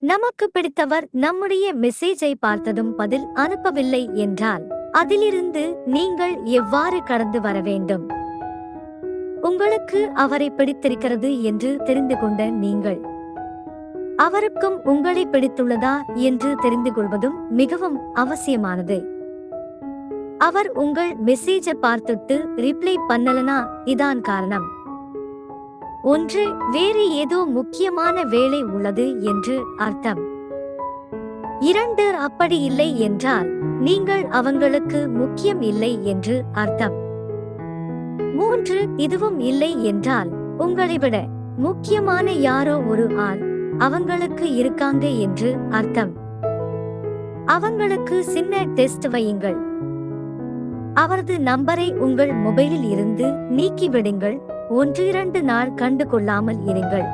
நமக்கு பிடித்தவர் நம்முடைய மெசேஜை பார்த்ததும் பதில் அனுப்பவில்லை என்றால் அதிலிருந்து நீங்கள் எவ்வாறு கடந்து வர வேண்டும்? உங்களுக்கு அவரை பிடித்திருக்கிறது என்று தெரிந்து கொண்ட நீங்கள் அவருக்கும் உங்களை பிடித்துள்ளதா என்று தெரிந்து கொள்வதும் மிகவும் அவசியமானது. அவர் உங்கள் மெசேஜ பார்த்துட்டு ரிப்ளை பண்ணலனா இதான் காரணம். ஒன்று, வேறு ஏதோ முக்கியமான வேலை உள்ளது என்று அர்த்தம். 2, அப்படி இல்லை என்றால் நீங்கள் அவங்களுக்கு முக்கியம் இல்லை என்று அர்த்தம். 3, இதுவும் இல்லை என்றால் உங்களை விட முக்கியமான யாரோ ஒரு ஆள் அவங்களுக்கு இருக்காங்க என்று அர்த்தம். அவங்களுக்கு சின்ன டெஸ்ட் வையுங்கள். அவரது நம்பரை உங்கள் மொபைலில் இருந்து நீக்கிவிடுங்கள். 1-2 நாள் கண்டு கொள்ளாமல் இருங்கள்.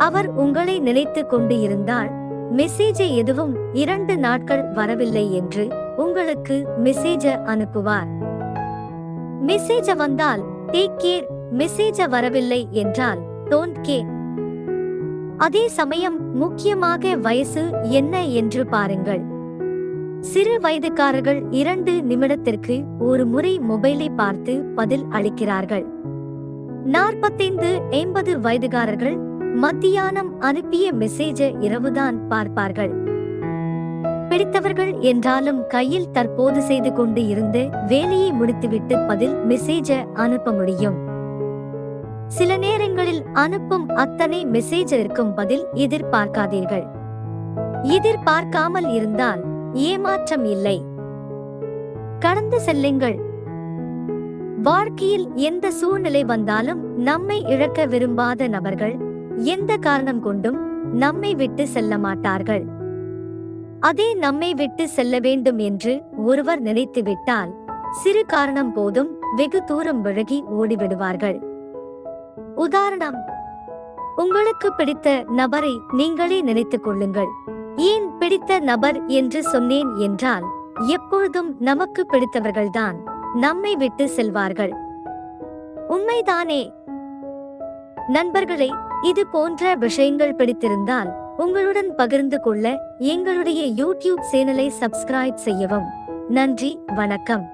அவர் உங்களை நினைத்து கொண்டு இருந்தால் மெசேஜை எதுவும் 2 நாட்கள் வரவில்லை என்று உங்களுக்கு மெசேஜ அனுப்புவார். மெசேஜ வந்தால் டேக் கேர், மெசேஜ வரவில்லை என்றால் டோன்ட் கேர். அதே சமயம் முக்கியமாக வயசு என்ன என்று பாருங்கள். சிறு வயதுக்காரர்கள் 2 நிமிடத்திற்கு ஒரு முறை மொபைலை பார்த்து பதில் அளிக்கிறார்கள். 45-50 வயதுகாரர்கள் மத்தியானம் அனுப்பிய மெசேஜ இரவுதான் பார்ப்பார்கள். பிடித்தவர்கள் என்றாலும் கையில் தற்போது செய்து கொண்டு இருந்து வேலையை முடித்துவிட்டு பதில் மெசேஜ அனுப்ப முடியும். சில நேரங்களில் அனுப்பும் அத்தனை மெசேஜிற்கும் பதில் எதிர்பார்க்காதீர்கள். எதிர்பார்க்காமல் இருந்தால் ஏமாற்றம் இல்லை. கடந்து செல்லுங்கள். வாழ்க்கையில் எந்த சூழ்நிலை வந்தாலும் நம்மை இழக்க விரும்பாத நபர்கள் எந்த காரணம் கொண்டும் நம்மை விட்டு செல்ல மாட்டார்கள். அதே நம்மை விட்டு செல்ல வேண்டும் என்று ஒருவர் நினைத்துவிட்டால் சிறு காரணம் போதும் வெகு தூரம் விலகி ஓடிவிடுவார்கள். உதாரணம், உங்களுக்கு பிடித்த நபரை நீங்களே நினைத்துக் கொள்ளுங்கள். ஏன் பிடித்த நபர் என்று சொன்னேன் என்றால் எப்பொழுதும் நமக்கு பிடித்தவர்கள்தான் நம்மை விட்டு செல்வார்கள். உண்மைதானே? நண்பர்களே, இது போன்ற விஷயங்கள் பிடித்திருந்தால் உங்களுடன் பகிர்ந்து கொள்ள எங்களுடைய யூடியூப் சேனலை சப்ஸ்கிரைப் செய்யவும். நன்றி, வணக்கம்.